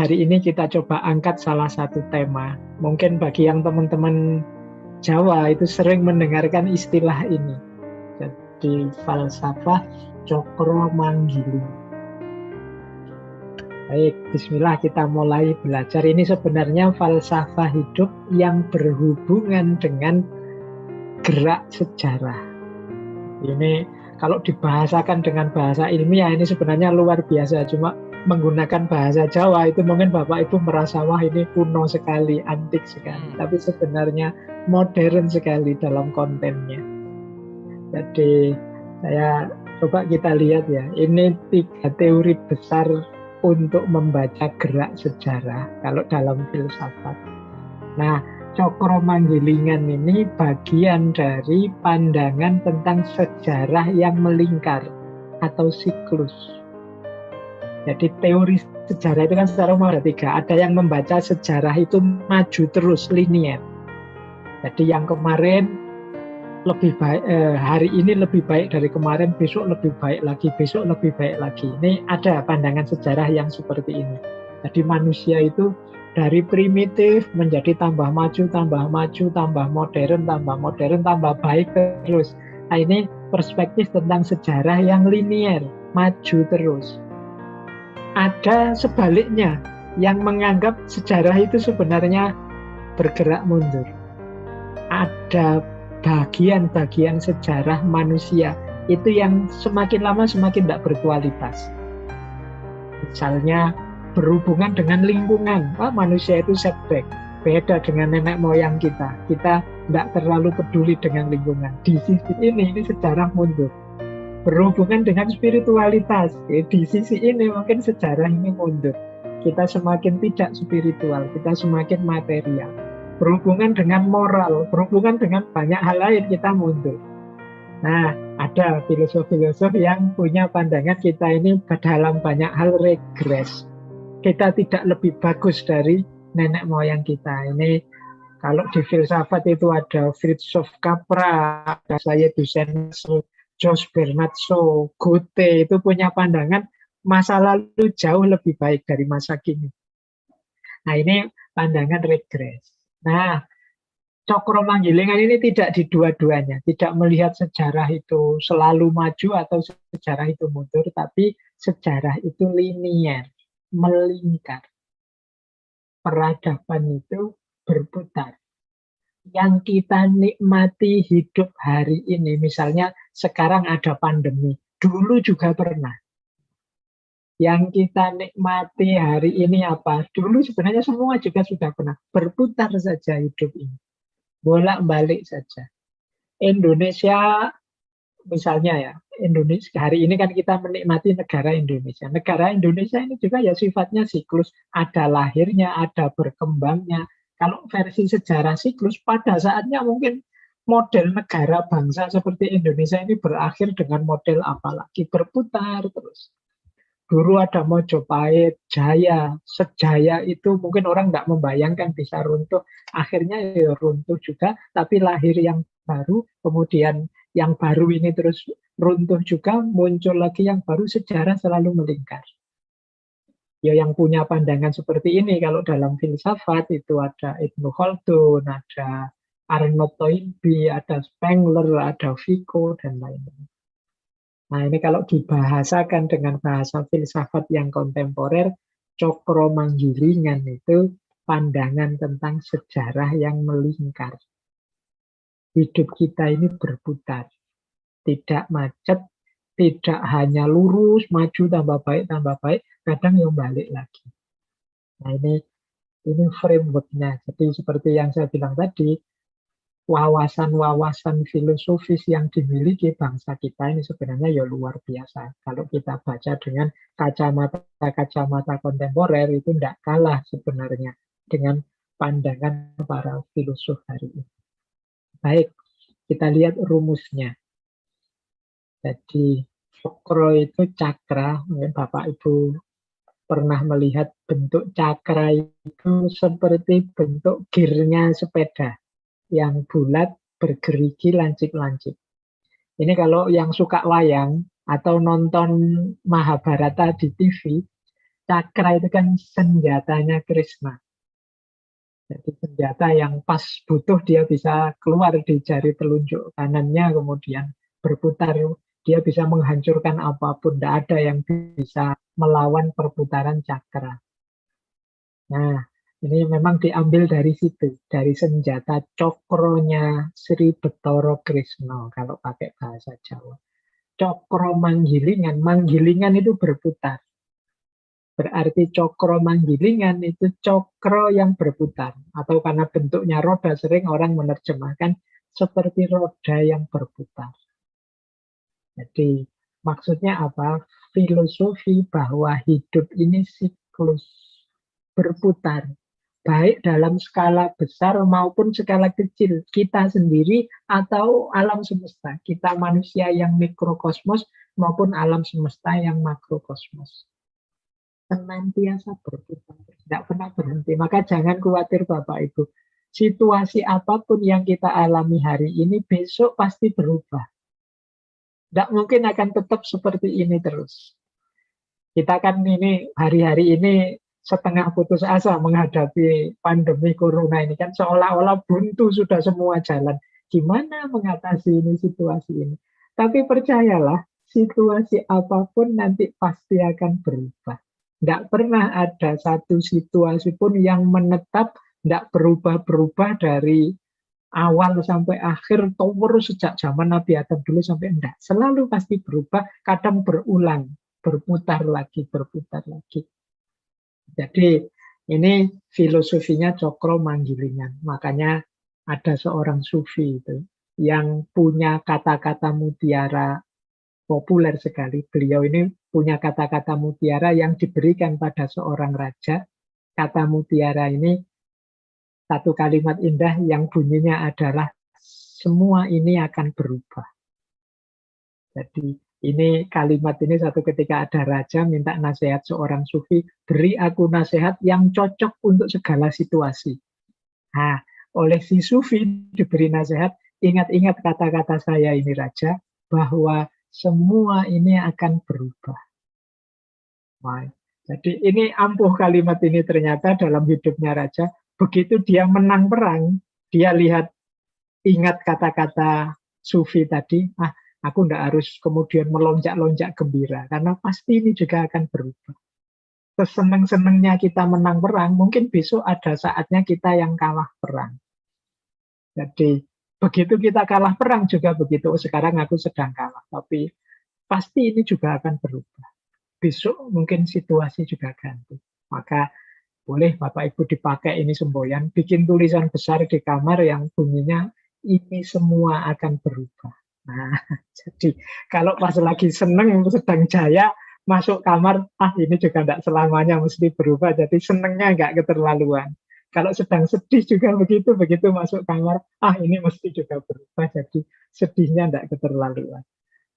hari ini kita coba angkat salah satu tema. Mungkin bagi yang teman-teman Jawa itu sering mendengarkan istilah ini. Jadi falsafah cokro manggiling. Baik, bismillah kita mulai belajar. Ini sebenarnya falsafah hidup yang berhubungan dengan gerak sejarah. Ini kalau dibahasakan dengan bahasa ilmiah ini sebenarnya luar biasa. Cuma menggunakan bahasa Jawa itu mungkin Bapak Ibu merasa wah ini kuno sekali, antik sekali. Tapi sebenarnya modern sekali dalam kontennya. Jadi saya coba kita lihat ya. Ini 3 teori besar untuk membaca gerak sejarah kalau dalam filsafat. Nah, cokro manggilingan ini bagian dari pandangan tentang sejarah yang melingkar atau siklus. Jadi teori sejarah itu kan secara umum ada 3. Ada yang membaca sejarah itu maju terus, linier. Jadi yang kemarin lebih baik, hari ini lebih baik dari kemarin, besok lebih baik lagi, besok lebih baik lagi. Ini ada pandangan sejarah yang seperti ini. Jadi manusia itu dari primitif menjadi tambah maju, tambah maju, tambah modern, tambah baik terus. Nah, ini perspektif tentang sejarah yang linier, maju terus. Ada sebaliknya yang menganggap sejarah itu sebenarnya bergerak mundur. Ada bagian-bagian sejarah manusia itu yang semakin lama semakin tidak berkualitas. Misalnya berhubungan dengan lingkungan. Manusia itu setback. Beda dengan nenek moyang kita. Kita tidak terlalu peduli dengan lingkungan. Di sisi ini sejarah mundur. Berhubungan dengan spiritualitas. Di sisi ini mungkin sejarah ini mundur. Kita semakin tidak spiritual. Kita semakin material. Berhubungan dengan moral, berhubungan dengan banyak hal lain kita mundur. Nah, ada filosof-filosof yang punya pandangan kita ini dalam banyak hal regres. Kita tidak lebih bagus dari nenek moyang kita. Ini kalau di filsafat itu ada Fritjof Capra, ada Sayed Hussein, George Bernard Shaw, Goethe, itu punya pandangan masa lalu jauh lebih baik dari masa kini. Nah, ini pandangan regres. Nah, cokro manggilingan ini tidak di dua-duanya, tidak melihat sejarah itu selalu maju atau sejarah itu mundur, tapi sejarah itu linier, melingkar. Peradaban itu berputar. Yang kita nikmati hidup hari ini, misalnya sekarang ada pandemi, dulu juga pernah. Yang kita nikmati hari ini apa? Dulu sebenarnya semua juga sudah pernah. Berputar saja hidup ini. Bolak-balik saja. Indonesia, misalnya ya, Indonesia hari ini kan kita menikmati negara Indonesia. Negara Indonesia ini juga ya sifatnya siklus. Ada lahirnya, ada berkembangnya. Kalau versi sejarah siklus, pada saatnya mungkin model negara bangsa seperti Indonesia ini berakhir dengan model apalagi. Berputar terus. Dulu ada Mojopahit, Jaya, Sejaya itu mungkin orang nggak membayangkan bisa runtuh. Akhirnya ya runtuh juga, tapi lahir yang baru, kemudian yang baru ini terus runtuh juga, muncul lagi yang baru, sejarah selalu melingkar. Ya yang punya pandangan seperti ini, kalau dalam filsafat itu ada Ibnu Khaldun, ada Arnold Toynbee, ada Spengler, ada Vico, dan lain-lain. Nah, ini kalau dibahasakan dengan bahasa filsafat yang kontemporer, cokro manggilingan itu pandangan tentang sejarah yang melingkar. Hidup kita ini berputar, tidak macet, tidak hanya lurus, maju tambah baik, kadang yang balik lagi. Nah, ini framework-nya. Jadi seperti yang saya bilang tadi, wawasan-wawasan filosofis yang dimiliki bangsa kita ini sebenarnya ya luar biasa. Kalau kita baca dengan kacamata kontemporer itu tidak kalah sebenarnya dengan pandangan para filosof hari ini. Baik, kita lihat rumusnya. Jadi cokro itu cakra, mungkin Bapak Ibu pernah melihat bentuk cakra itu seperti bentuk gearnya sepeda yang bulat, bergerigi, lancip-lancip. Ini kalau yang suka wayang atau nonton Mahabharata di TV, Cakra itu kan senjatanya Krishna. Jadi senjata yang pas butuh dia bisa keluar di jari telunjuk kanannya, kemudian berputar. Dia bisa menghancurkan apapun. Tidak ada yang bisa melawan perputaran cakra. Nah, ini memang diambil dari situ. Dari senjata cokronya Sri Betara Krisna, kalau pakai bahasa Jawa. Cokro manggilingan. Manggilingan itu berputar. Berarti cokro manggilingan itu cokro yang berputar. Atau karena bentuknya roda, sering orang menerjemahkan seperti roda yang berputar. Jadi maksudnya apa? Filosofi bahwa hidup ini siklus berputar. Baik dalam skala besar maupun skala kecil. Kita sendiri atau alam semesta. Kita manusia yang mikrokosmos maupun alam semesta yang makrokosmos. Senantiasa berputar, tidak pernah berhenti. Maka jangan khawatir Bapak Ibu. Situasi apapun yang kita alami hari ini, besok pasti berubah. Tidak mungkin akan tetap seperti ini terus. Kita kan ini hari-hari ini setengah putus asa menghadapi pandemi corona ini kan seolah-olah buntu sudah semua jalan. Gimana mengatasi ini situasi ini? Tapi percayalah, situasi apapun nanti pasti akan berubah. Tidak pernah ada satu situasi pun yang menetap, tidak berubah-berubah dari awal sampai akhir, terus sejak zaman Nabi Adam dulu sampai enggak. Selalu pasti berubah, kadang berulang, berputar lagi, berputar lagi. Jadi ini filosofinya Cokro Manggilingan. Makanya ada seorang sufi itu yang punya kata-kata mutiara populer sekali. Beliau ini punya kata-kata mutiara yang diberikan pada seorang raja. Kata mutiara ini satu kalimat indah yang bunyinya adalah semua ini akan berubah. Jadi ini kalimat ini satu ketika ada raja minta nasihat seorang sufi, beri aku nasihat yang cocok untuk segala situasi. Nah, oleh si sufi diberi nasihat, ingat-ingat kata-kata saya ini raja, bahwa semua ini akan berubah. Wah, jadi ini ampuh kalimat ini ternyata dalam hidupnya raja. Begitu dia menang perang, dia lihat, ingat kata-kata sufi tadi, aku ndak harus kemudian melonjak-lonjak gembira, karena pasti ini juga akan berubah. Seseneng-senengnya kita menang perang, mungkin besok ada saatnya kita yang kalah perang. Jadi begitu kita kalah perang juga begitu, sekarang aku sedang kalah, tapi pasti ini juga akan berubah. Besok mungkin situasi juga ganti. Maka boleh Bapak Ibu dipakai ini semboyan, bikin tulisan besar di kamar yang bunyinya ini semua akan berubah. Nah, jadi kalau pas lagi seneng, sedang jaya, masuk kamar, ini juga tidak selamanya mesti berubah, jadi senengnya nggak keterlaluan. Kalau sedang sedih juga begitu, begitu masuk kamar, ini mesti juga berubah, jadi sedihnya tidak keterlaluan.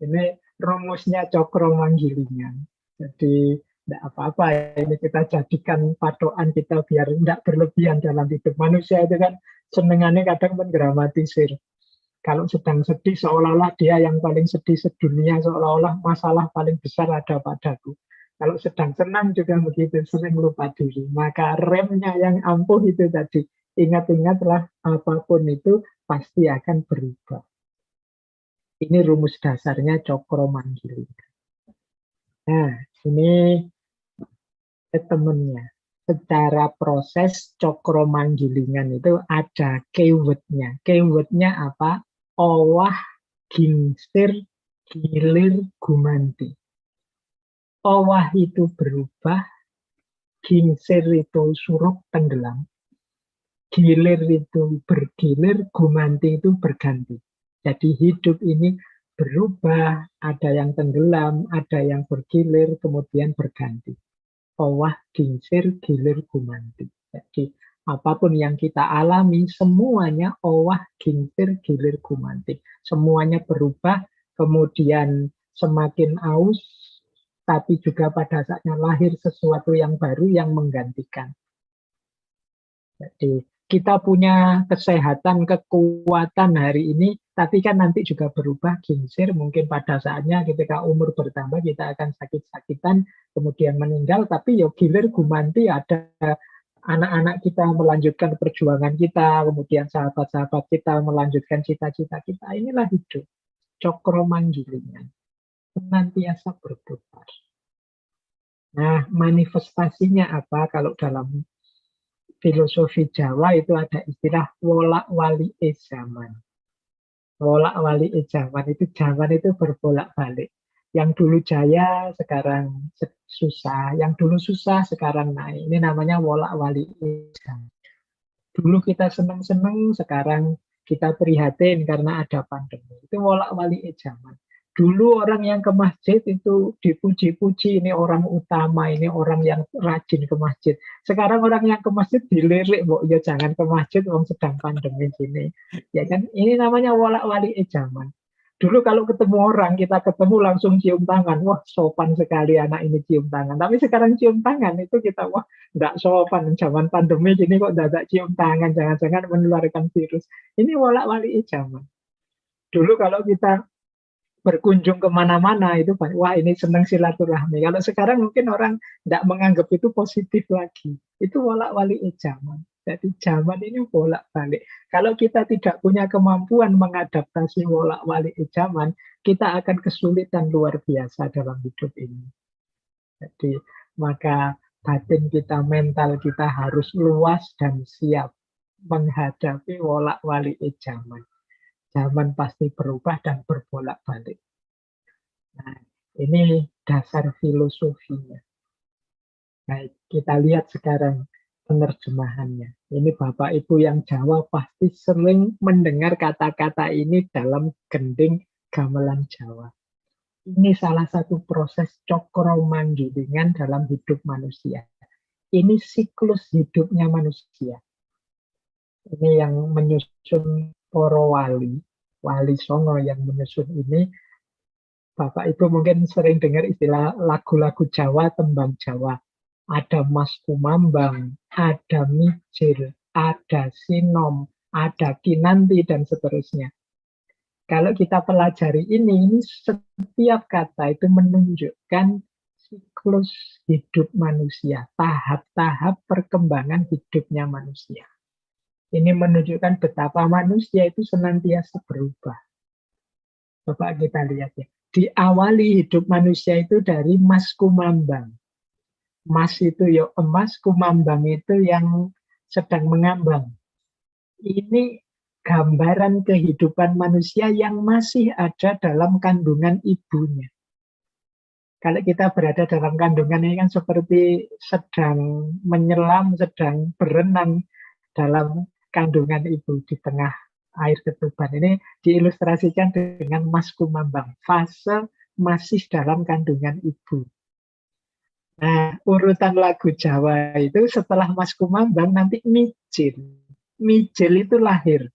Ini rumusnya Cokro Manggilingan. Jadi tidak apa-apa, ini kita jadikan patokan kita biar tidak berlebihan dalam hidup. Manusia itu kan senengannya kadang mendramatisir. Kalau sedang sedih seolah-olah dia yang paling sedih sedunia, seolah-olah masalah paling besar ada padaku. Kalau sedang senang juga begitu, sering lupa diri. Maka remnya yang ampuh itu tadi. Ingat-ingatlah apapun itu pasti akan berubah. Ini rumus dasarnya Cokro Manggilingan. Nah, ini temennya. Secara proses Cokro Manggilingan itu ada keywordnya. Keywordnya apa? Owah, gingsir, gilir, gumanti. Owah itu berubah, gingsir itu surup tenggelam, gilir itu bergilir, gumanti itu berganti. Jadi hidup ini berubah, ada yang tenggelam, ada yang bergilir, kemudian berganti. Owah, gingsir, gilir, gumanti. Jadi apapun yang kita alami, semuanya owah, gingsir, gilir, gumanti. Semuanya berubah, kemudian semakin aus, tapi juga pada saatnya lahir sesuatu yang baru yang menggantikan. Jadi kita punya kesehatan, kekuatan hari ini, Tapi kan nanti juga berubah, gingsir, mungkin pada saatnya ketika umur bertambah kita akan sakit-sakitan, kemudian meninggal, tapi ya gilir gumanti ada anak-anak kita melanjutkan perjuangan kita, kemudian sahabat-sahabat kita melanjutkan cita-cita kita. Inilah hidup, cokro manggilingan, senantiasa berputar. Nah, manifestasinya apa? Kalau dalam filosofi Jawa itu ada istilah wolak-wali zaman. Wolak-wali zaman itu berbolak-balik. Yang dulu jaya, sekarang susah. Yang dulu susah, sekarang naik. Ini namanya wolak-wali zaman. Dulu kita seneng-seneng, sekarang kita prihatin karena ada pandemi. Itu wolak-wali zaman. Dulu orang yang ke masjid itu dipuji-puji, ini orang utama, ini orang yang rajin ke masjid. Sekarang orang yang ke masjid dilirik, ya jangan ke masjid, orang sedang pandemi sini. Ya kan, ini namanya wolak-wali zaman. Dulu kalau ketemu orang, kita ketemu langsung cium tangan. Wah, sopan sekali anak ini cium tangan. Tapi sekarang cium tangan itu kita, wah, nggak sopan. Zaman pandemi gini kok nggak cium tangan. Jangan-jangan menularkan virus. Ini wolak-wali zaman. Dulu kalau kita berkunjung kemana-mana itu wah ini senang silaturahmi. Kalau sekarang mungkin orang tidak menganggap itu positif lagi. Itu wolak-wali zaman. Jadi zaman ini bolak-balik. Kalau kita tidak punya kemampuan mengadaptasi wolak-walik zaman, kita akan kesulitan luar biasa dalam hidup ini. Jadi maka batin kita, mental kita harus luas dan siap menghadapi wolak-walik zaman. Zaman pasti berubah dan berbolak-balik. Nah, ini dasar filosofinya. Baik, kita lihat sekarang penerjemahannya. Ini Bapak Ibu yang Jawa pasti sering mendengar kata-kata ini dalam gending gamelan Jawa. Ini salah satu proses cokro manggilingan dalam hidup manusia. Ini siklus hidupnya manusia. Ini yang menyusun Poro Wali, Wali Songo yang menyusun ini. Bapak Ibu mungkin sering dengar istilah lagu-lagu Jawa, tembang Jawa. Ada Mas Kumambang, ada Mijil, ada Sinom, ada Kinanti, dan seterusnya. Kalau kita pelajari ini setiap kata itu menunjukkan siklus hidup manusia, tahap-tahap perkembangan hidupnya manusia. Ini menunjukkan betapa manusia itu senantiasa berubah. Coba kita lihat ya. Diawali hidup manusia itu dari Mas Kumambang. Mas itu ya emas, kumambang itu yang sedang mengambang. Ini gambaran kehidupan manusia yang masih ada dalam kandungan ibunya. Kalau kita berada dalam kandungan ini kan seperti sedang menyelam, sedang berenang dalam kandungan ibu di tengah air ketuban. Ini diilustrasikan dengan Mas Kumambang, fase masih dalam kandungan ibu. Nah, urutan lagu Jawa itu setelah Mas Kumambang nanti Mijil. Mijil itu lahir.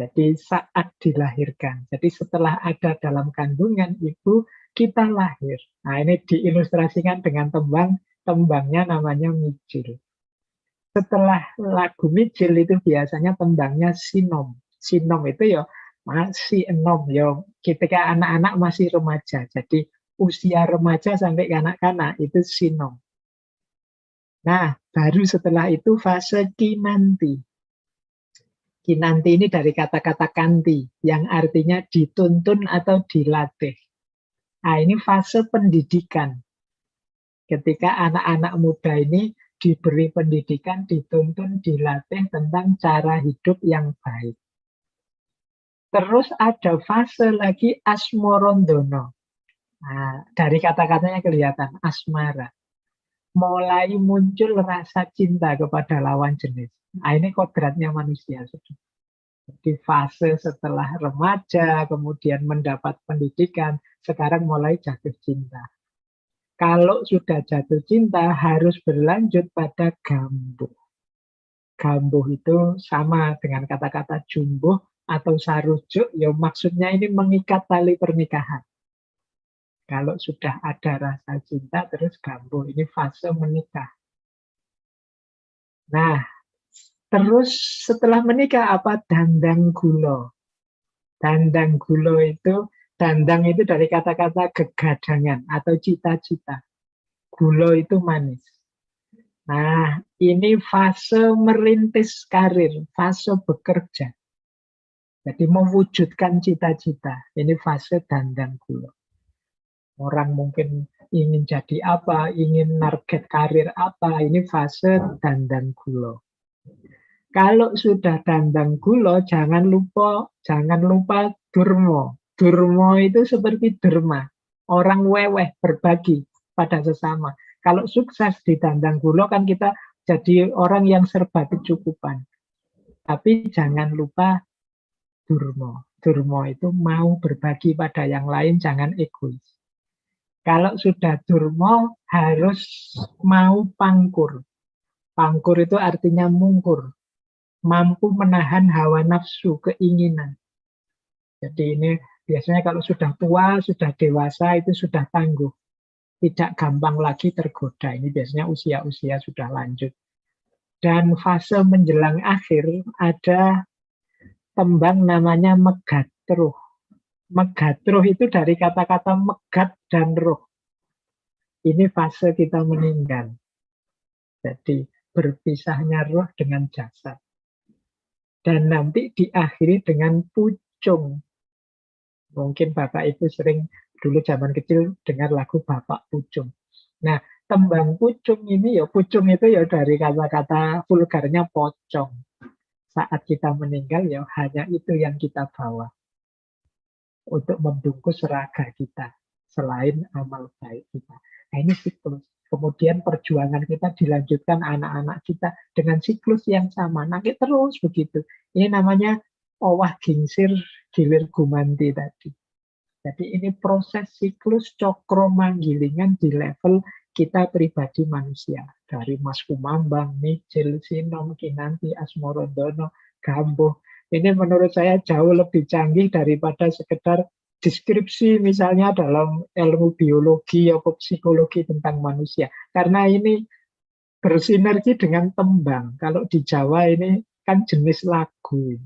Jadi saat dilahirkan. Jadi setelah ada dalam kandungan ibu, kita lahir. Nah, ini diilustrasikan dengan tembang. Tembangnya namanya Mijil. Setelah lagu Mijil itu biasanya tembangnya Sinom. Sinom itu ya masih enom. Ya, ketika anak-anak masih remaja. Jadi usia remaja sampai kanak-kanak itu Sinom. Nah, baru setelah itu fase Kinanti. Kinanti ini dari kata-kata kanti, yang artinya dituntun atau dilatih. Nah, ini fase pendidikan. Ketika anak-anak muda ini diberi pendidikan, dituntun, dilatih tentang cara hidup yang baik. Terus ada fase lagi asmorondono. Nah, dari kata-katanya kelihatan, asmara. Mulai muncul rasa cinta kepada lawan jenis. Nah, ini kodratnya manusia. Di fase setelah remaja, kemudian mendapat pendidikan, sekarang mulai jatuh cinta. Kalau sudah jatuh cinta, harus berlanjut pada gambuh. Gambuh itu sama dengan kata-kata jumbuh atau sarujuk, ya maksudnya ini mengikat tali pernikahan. Kalau sudah ada rasa cinta, terus gambuh. Ini fase menikah. Nah, terus setelah menikah apa? Dandang gulo. Dandang gulo itu, dandang itu dari kata-kata gegadangan atau cita-cita. Gulo itu manis. Nah, ini fase merintis karir, fase bekerja. Jadi mewujudkan cita-cita. Ini fase dandang gulo. Orang mungkin ingin jadi apa, ingin target karir apa, ini fase dandang gulo. Kalau sudah dandang gulo, jangan lupa durmo. Durmo itu seperti derma, orang weweh berbagi pada sesama. Kalau sukses di dandang gulo kan kita jadi orang yang serba kecukupan. Tapi jangan lupa durmo. Durmo itu mau berbagi pada yang lain, jangan egois. Kalau sudah durmo harus mau pangkur. Pangkur itu artinya mungkur, mampu menahan hawa nafsu, keinginan. Jadi ini biasanya kalau sudah tua, sudah dewasa, itu sudah tangguh. Tidak gampang lagi tergoda. Ini biasanya usia-usia sudah lanjut. Dan fase menjelang akhir ada tembang namanya megatruh. Megatruh itu dari kata-kata megat dan ruh. Ini fase kita meninggal. Jadi berpisahnya roh dengan jasad. Dan nanti diakhiri dengan pucung. Mungkin Bapak Ibu sering dulu zaman kecil dengar lagu Bapak Pucung. Nah, tembang pucung ini ya, pucung itu ya dari kata-kata vulgarnya pocong. Saat kita meninggal ya hanya itu yang kita bawa untuk membungkus raga kita selain amal baik kita. Nah, ini siklus. Kemudian perjuangan kita dilanjutkan anak-anak kita dengan siklus yang sama. Nanti terus begitu. Ini namanya owah gingsir gilir gumanti tadi. Jadi ini proses siklus cokro manggilingan di level kita pribadi manusia. Dari Mas Kumambang, Mijil, Sinom, Kinanti, Asmorondono, Gambuh. Ini menurut saya jauh lebih canggih daripada sekedar deskripsi misalnya dalam ilmu biologi atau psikologi tentang manusia. Karena ini bersinergi dengan tembang. Kalau di Jawa ini kan jenis lagu.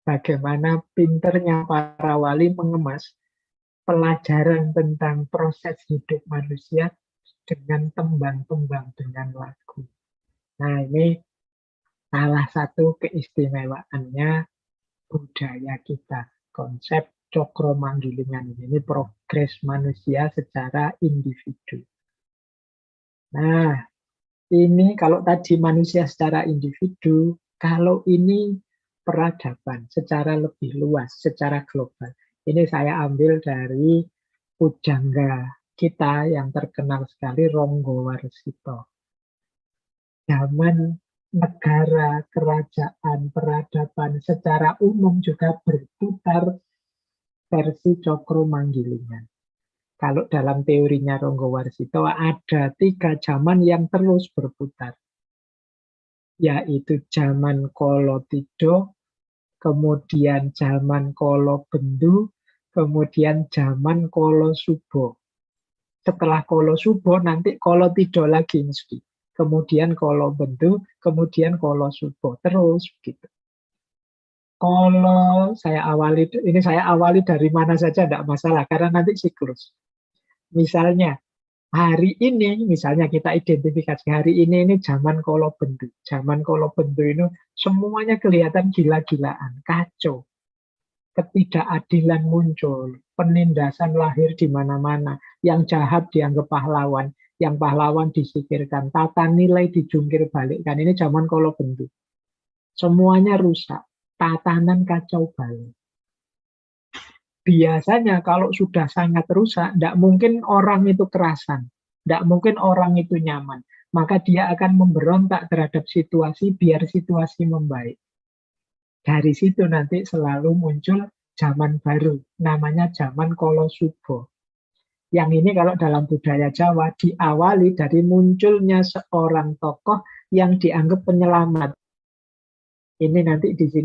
Bagaimana pinternya para wali mengemas pelajaran tentang proses hidup manusia dengan tembang-tembang, dengan lagu. Nah, ini salah satu keistimewaannya budaya kita. Konsep cokro manggilingan ini progres manusia secara individu. Nah, ini kalau tadi manusia secara individu, kalau ini peradaban secara lebih luas, secara global. Ini saya ambil dari pujangga kita yang terkenal sekali, Ronggo Warsito. Zaman negara, kerajaan, peradaban secara umum juga berputar versi cokro manggilingan. Kalau dalam teorinya Ronggo Warsito ada 3 zaman yang terus berputar. Yaitu zaman Kolo Tido, kemudian zaman Kolo Bendu, kemudian zaman Kolo Subo. Setelah Kolo Subo nanti Kolo Tido lagi mesti. Kemudian Kolo Bendu, kemudian Kolo Subo. Terus begitu. Kalau saya awali dari mana saja tidak masalah karena nanti siklus. Misalnya hari ini, misalnya kita identifikasi hari ini zaman Kolo Bendu. Zaman Kolo Bendu ini semuanya kelihatan gila-gilaan, kacau. Ketidakadilan muncul, penindasan lahir di mana-mana. Yang jahat dianggap pahlawan, yang pahlawan disingkirkan, tata nilai dijungkir balikkan. Ini zaman Kolo Bendu. Semuanya rusak. Tatanan kacau balau. Biasanya kalau sudah sangat rusak, tidak mungkin orang itu kerasan, tidak mungkin orang itu nyaman. Maka dia akan memberontak terhadap situasi biar situasi membaik. Dari situ nanti selalu muncul zaman baru, namanya zaman Kolo Subo. Yang ini kalau dalam budaya Jawa diawali dari munculnya seorang tokoh yang dianggap penyelamat. Ini nanti di sini